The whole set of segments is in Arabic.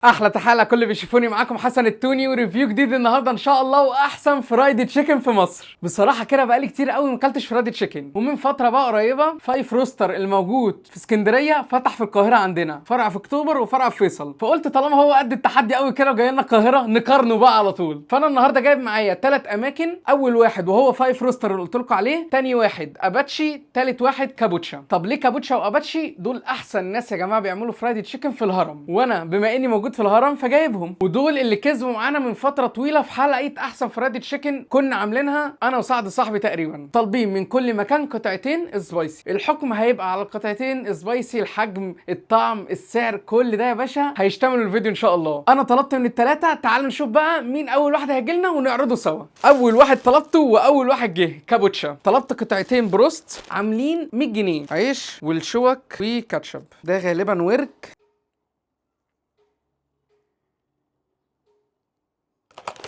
احلى تحيه لكل اللي بيشوفوني. معاكم حسن التوني وريفيو جديد النهارده ان شاء الله، واحسن فرايدي تشيكن في مصر. بصراحه كده بقالي كتير قوي ما اكلتش فرايدي تشيكن، ومن فتره بقى قريبه فايف روستر الموجود في اسكندريه فتح في القاهره، عندنا فرع في اكتوبر وفرع في فيصل. فقلت طالما هو قد التحدي قوي كده وجاي لنا القاهره نقارنه بقى على طول. فانا النهارده جايب معايا 3 اماكن. اول واحد وهو فايف روستر اللي قلت لكم عليه، تاني واحد اباتشي، تالت واحد كابوتشا. طب ليه كابوتشا واباتشي؟ دول احسن ناس يا جماعه بيعملوا فرايدي تشيكن في الهرم، وانا بما اني موجود في الهرم فجايبهم. ودول اللي كسبوا معانا من فتره طويله في حلقه احسن فرايدي تشيكن كنا عاملينها انا وسعد صاحبي تقريبا، طالبين من كل مكان قطعتين سبايسي. الحكم هيبقى على القطعتين سبايسي، الحجم، الطعم، السعر، كل ده يا باشا هيشتمل الفيديو ان شاء الله. انا طلبت من الثلاثه، تعالوا نشوف بقى مين اول واحد هيجي لنا ونعرضه سوا. اول واحد طلبته واول واحد جه كابوتشا. طلبت قطعتين بروست عاملين 100 جنيه، عيش والشوك وكاتشب. ده غالبا ورك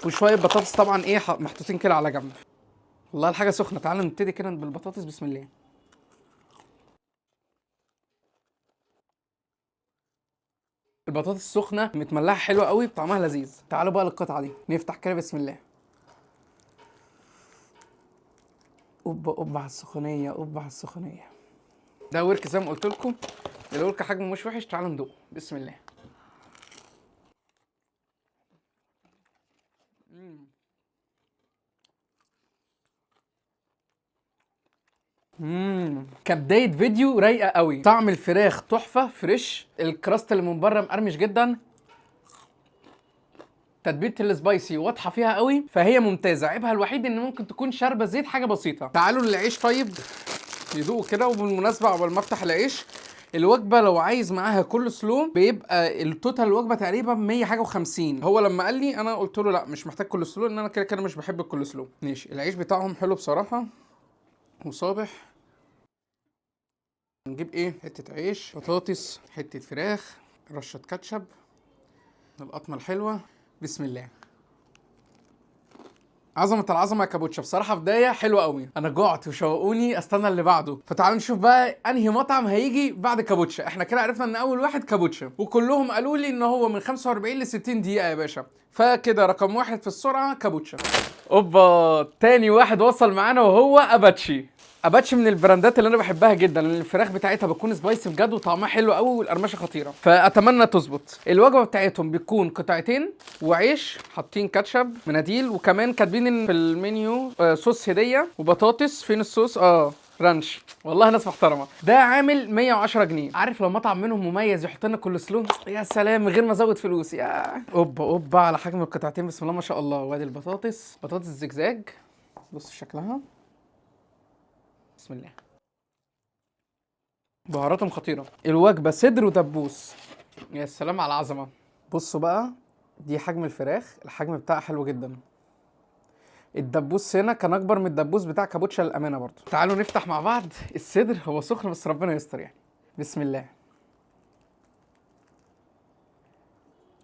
وشويه بطاطس طبعا ايه محطوطين كده على جنب. والله الحاجه سخنه. تعالوا نبتدي كده بالبطاطس. بسم الله. البطاطس سخنه متملحه حلوه قوي، طعمها لذيذ. تعالوا بقى للقطعه دي، نفتح كده. بسم الله. اوبا اوبا على السخونيه، اوبا على السخونيه. ده ورك زي ما قلت لكم، الورك حجمه مش وحش. تعالوا ندوق. بسم الله. كبدايه فيديو رايقه قوي. طعم الفراخ تحفه، فريش. الكراست اللي من بره مقرمش جدا. تتبيله السبايسي واضحه فيها قوي، فهي ممتازه. عيبها الوحيد ان ممكن تكون شاربه زيت، حاجه بسيطه. تعالوا للعيش طيب يدوقوا كده. وبالمناسبه قبل ما افتح العيش، الوجبه لو عايز معاها كل سلو بيبقى التوتال الوجبه تقريبا 100 حاجه و50. هو لما قال لي انا قلت له لا مش محتاج كل سلو، ان انا كده كده مش بحب الكل سلو. ماشي. العيش بتاعهم حلو بصراحه وصابح. نجيب ايه؟ حته عيش، بطاطس، حته فراخ، رشه كاتشب، القطمه الحلوه. بسم الله. عظمه العظمه يا كابوتشا. بصراحه بدايه حلوه قوي. انا جعت وشوقوني استنى اللي بعده. فتعالوا نشوف بقى انهي مطعم هيجي بعد كابوتشا. احنا كده عرفنا ان اول واحد كابوتشا، وكلهم قالوا لي ان هو من 45 ل 60 دقيقه يا باشا. فكده رقم واحد في السرعه كابوتشا. اوبا. تاني واحد وصل معانا وهو اباتشي. اباتشي من البراندات اللي انا بحبها جدا، لان الفراخ بتاعتها بتكون سبايسي بجد وطعمها حلو قوي والقرمشه خطيره. فاتمنى تظبط. الوجبه بتاعتهم بتكون قطعتين وعيش، حاطين كاتشب، مناديل، وكمان كاتبين ان في المنيو صوص هديه وبطاطس. فين الصوص؟ رانش. والله ناس محترمه. ده عامل 110 جنيه. عارف لو مطعم منهم مميز يحط لنا كل سلو، يا سلام، من غير ما ازود فلوس. يا اوبا اوبا على حجم القطعتين. بسم الله ما شاء الله. وادي البطاطس، بطاطس زجزاج. بص شكلها. بسم الله. بهاراتهم خطيره. الوجبه صدر ودبوس. يا سلام على العظمه. بصوا بقى، دي حجم الفراخ، الحجم بتاعها حلو جدا. الدبوس هنا كان اكبر من الدبوس بتاع كابوتشا للامانه برضه. تعالوا نفتح مع بعض. الصدر هو سخن بس ربنا يستر يعني. بسم الله.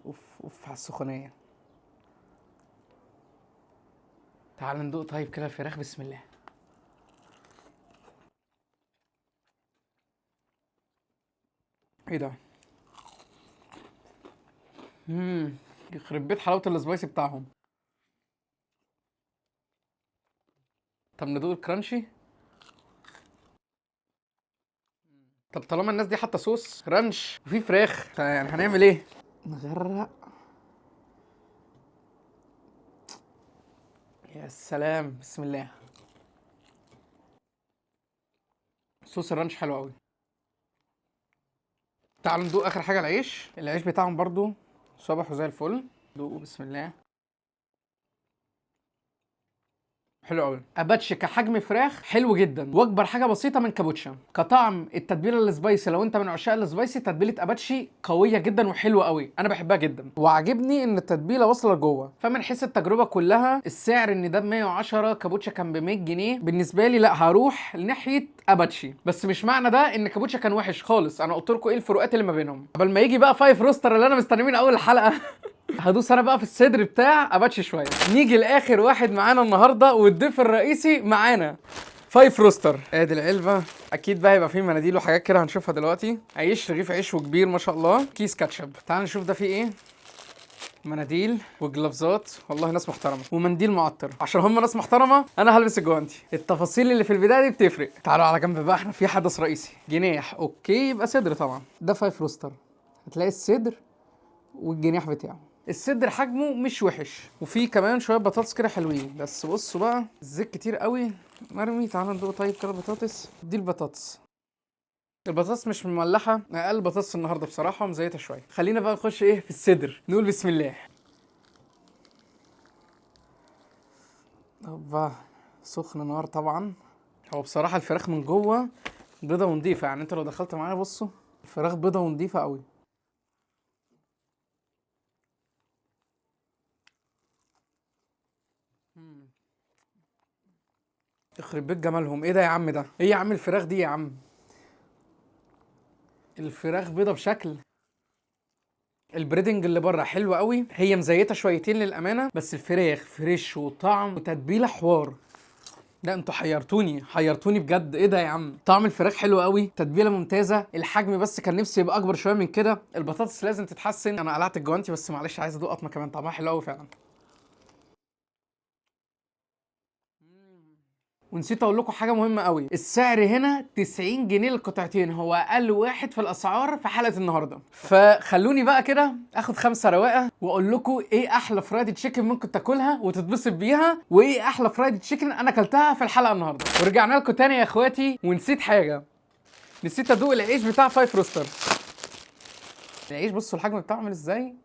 اوف اوف على السخونيه. تعالوا ندوق طيب كده الفراخ. بسم الله. ايه ده؟ يخرب بيت حلاوه السبايسي بتاعهم. طب ندوق الكرانشي. طب طالما الناس دي حاطه صوص رانش وفي فراخ، يعني هنعمل ايه؟ نغرق. يا سلام. بسم الله. صوص الرانش حلو قوي. تعالوا ندوق اخر حاجه العيش. العيش بتاعهم برضو صبح وزي الفل. دوقوا. بسم الله. حلو قوي. اباتشي كحجم فراخ حلو جدا، واكبر حاجه بسيطه من كابوتشا. كطعم التتبيله السبايسي، لو انت من عشاق السبايسي، تتبيله اباتشي قويه جدا وحلوه قوي. انا بحبها جدا، وعاجبني ان التتبيله واصله لجوه. فمن حيث التجربه كلها، السعر ان ده ب 110، كابوتشا كان ب 100 جنيه، بالنسبه لي لا، هروح ناحيه اباتشي. بس مش معنى ده ان كابوتشا كان وحش خالص. انا قلت لكم ايه الفروقات اللي ما بينهم. قبل ما يجي بقى فايف روستر اللي انا مستنيه من اول الحلقه هدوس انا بقى في الصدر بتاع اباتشي شويه. نيجي لاخر واحد معانا النهارده والضيف الرئيسي معانا، فايف روستر. ادي العلبه. اكيد بقى هيبقى فيه مناديل وحاجات كده هنشوفها دلوقتي. عيش، رغيف عيش وكبير ما شاء الله. كيس كاتشب. تعال نشوف ده فيه ايه. مناديل وجلافزات، والله ناس محترمه، ومنديل معطر. عشان هم ناس محترمه انا هلبس الجوانتي. التفاصيل اللي في البدايه دي بتفرق. تعالوا على جنب بقى، احنا في حدث رئيسي. جناح اوكي، يبقى صدر طبعا. ده 5 روستر، هتلاقي الصدر والجناح بتاعه. الصدر حجمه مش وحش، وفي كمان شويه بطاطس كده حلوين. بس بصوا بقى الزيت كتير قوي مرمي. تعالوا ندوق طيب كده بطاطس. دي البطاطس مش مملحه، اقل بطاطس النهارده بصراحه ومزيتها شويه. خلينا بقى نخش ايه في الصدر. نقول بسم الله. اوبا، سخن نار طبعا. هو بصراحه الفراخ من جوه بيضه ونضيفه، يعني انت لو دخلت معايا بصوا الفراخ بيضه ونضيفه قوي. يخرب بيت جمالهم. ايه ده يا عم؟ ده ايه يا عم الفراخ دي يا عم؟ الفراخ بيضه بشكل. البريدنج اللي بره حلو قوي، هي مزيته شويتين للامانه، بس الفراخ فريش وطعم وتتبيله حوار. لا انتوا حيرتوني بجد. ايه ده يا عم؟ طعم الفراخ حلو قوي، تتبيله ممتازه، الحجم بس كان نفسي يبقى اكبر شويه من كده. البطاطس لازم تتحسن. انا قلعت الجوانتي بس معلش عايز ادوق قطمه كمان، طعمها حلو قوي فعلا. ونسيت اقول لكم حاجه مهمه قوي. السعر هنا 90 جنيه للقطعتين، هو اقل واحد في الاسعار في حلقه النهارده. فخلوني بقى كده اخد 5 رواقه واقول لكم ايه احلى فرايدي تشيكن ممكن تاكلها وتتبسط بيها، وايه احلى فرايدي تشيكن انا اكلتها في الحلقه النهارده. ورجعنا لكم تاني يا اخواتي، ونسيت حاجه. نسيت ادوق العيش بتاع 5 روستر. العيش بصوا الحجم بتاعه عامل ازاي.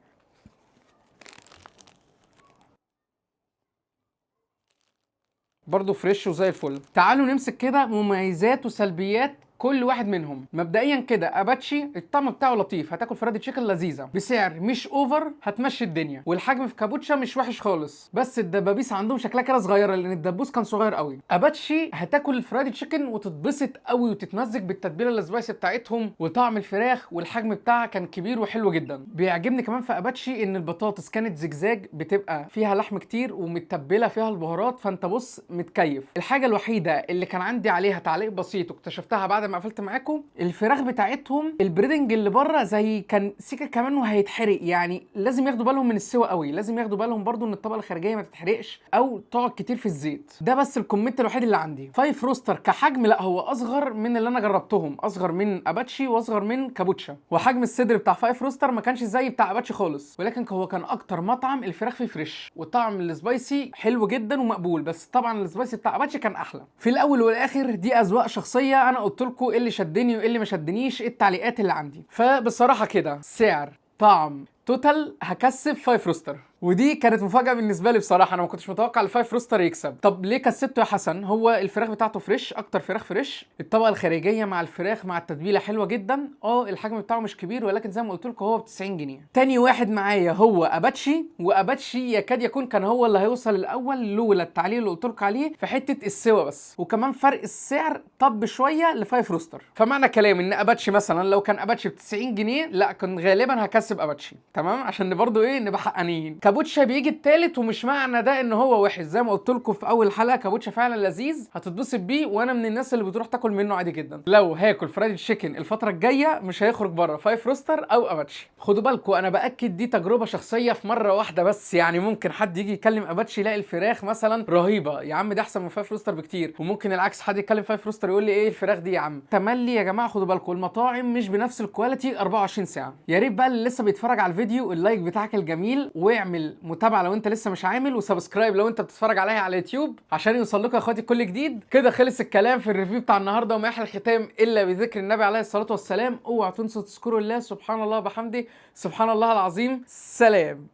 برضه فريش وزي الفل. تعالوا نمسك كده مميزات وسلبيات كل واحد منهم. مبدئيا كده اباتشي الطعم بتاعه لطيف، هتاكل فرايدي تشيكن لذيذه بسعر مش اوفر، هتمشي الدنيا. والحجم في كابوتشا مش وحش خالص، بس الدبابيس عندهم شكلها كده صغيره لان الدبوس كان صغير قوي. اباتشي هتاكل الفرايدي تشيكن وتتبسط قوي وتتمزج بالتتبيله السبايسي بتاعتهم وطعم الفراخ، والحجم بتاعها كان كبير وحلو جدا. بيعجبني كمان في اباتشي ان البطاطس كانت زجزاج، بتبقى فيها لحم كتير ومتبله فيها البهارات، فانت بص متكيف. الحاجه الوحيده اللي كان عندي عليها تعليق بسيط واكتشفتها بعد ما قفلت معاكم، الفراخ بتاعتهم البريدنج اللي بره زي كان سيكه كمان وهيتحرق، يعني لازم ياخدوا بالهم من السوا قوي. لازم ياخدوا بالهم برضو ان الطبقه الخارجيه ما تتحرقش او تقعد كتير في الزيت. ده بس الكومنت الوحيد اللي عندي. 5 روستر كحجم لا هو اصغر من اللي انا جربتهم، اصغر من اباتشي واصغر من كابوتشا. وحجم الصدر بتاع 5 روستر ما كانش زي بتاع اباتشي خالص، ولكن هو كان اكتر مطعم الفراخ فيه فريش، وطعم السبايسي حلو جدا ومقبول. بس طبعا السبايسي بتاع اباتشي كان احلى. في الاول والاخر دي اذواق شخصيه، انا قلت لكم ايه اللي شدني وايه اللي ما شدنيش، ايه التعليقات اللي عندي. فبصراحه كده سعر طعم توتال هكسب 5 روستر، ودي كانت مفاجاه بالنسبه لي بصراحه. انا ما كنتش متوقع ال5 روستر يكسب. طب ليه كسبته يا حسن؟ هو الفراخ بتاعته فريش، اكتر فراخ فريش، الطبقه الخارجيه مع الفراخ مع التتبيله حلوه جدا. الحجم بتاعه مش كبير، ولكن زي ما قلت لكم هو ب 90 جنيه. تاني واحد معايا هو اباتشي، واباتشي يكاد يكون كان هو اللي هيوصل الاول لولا التعليق اللي قلت لكم عليه في حته السوا بس، وكمان فرق السعر طب شويه ل5 روستر. فمعنى كلامي ان اباتشي مثلا لو كان اباتشي ب 90 جنيه لا كنت غالبا هكسب اباتشي، تمام؟ عشان برضو ايه نبقى حقانيين. كابوتشا بيجي التالت، ومش معنى ده ان هو وحش. زي ما قلت لكم في اول حلقه كابوتشا فعلا لذيذ، هتتبسط بيه، وانا من الناس اللي بتروح تاكل منه عادي جدا. لو هاكل فرايدي تشيكن الفتره الجايه مش هيخرج بره 5 روستر او اباتشي. خدوا بالكم انا باكد دي تجربه شخصيه في مره واحده بس، يعني ممكن حد يجي يكلم اباتشي يلاقي الفراخ مثلا رهيبه، يا عم ده احسن من 5 روستر بكتير. وممكن العكس حد يتكلم 5 روستر يقول لي ايه الفراخ دي يا عم. تملي يا جماعه خدوا بالكم المطاعم مش بنفس الكواليتي 24 ساعه. يا ريت بقى اللي لسه بيتفرج على الفيديو اللايك بتاعك الجميل، واعمل متابعه لو انت لسه مش عامل، وسبسكرايب لو انت بتتفرج عليا على اليوتيوب عشان يوصل لكم يا اخواتي كل جديد. كده خلص الكلام في الريفيو بتاع النهارده، وما يحلى الختام الا بذكر النبي عليه الصلاه والسلام. اوعوا تنسوا تذكروا الله، سبحان الله وبحمده، سبحان الله العظيم. سلام.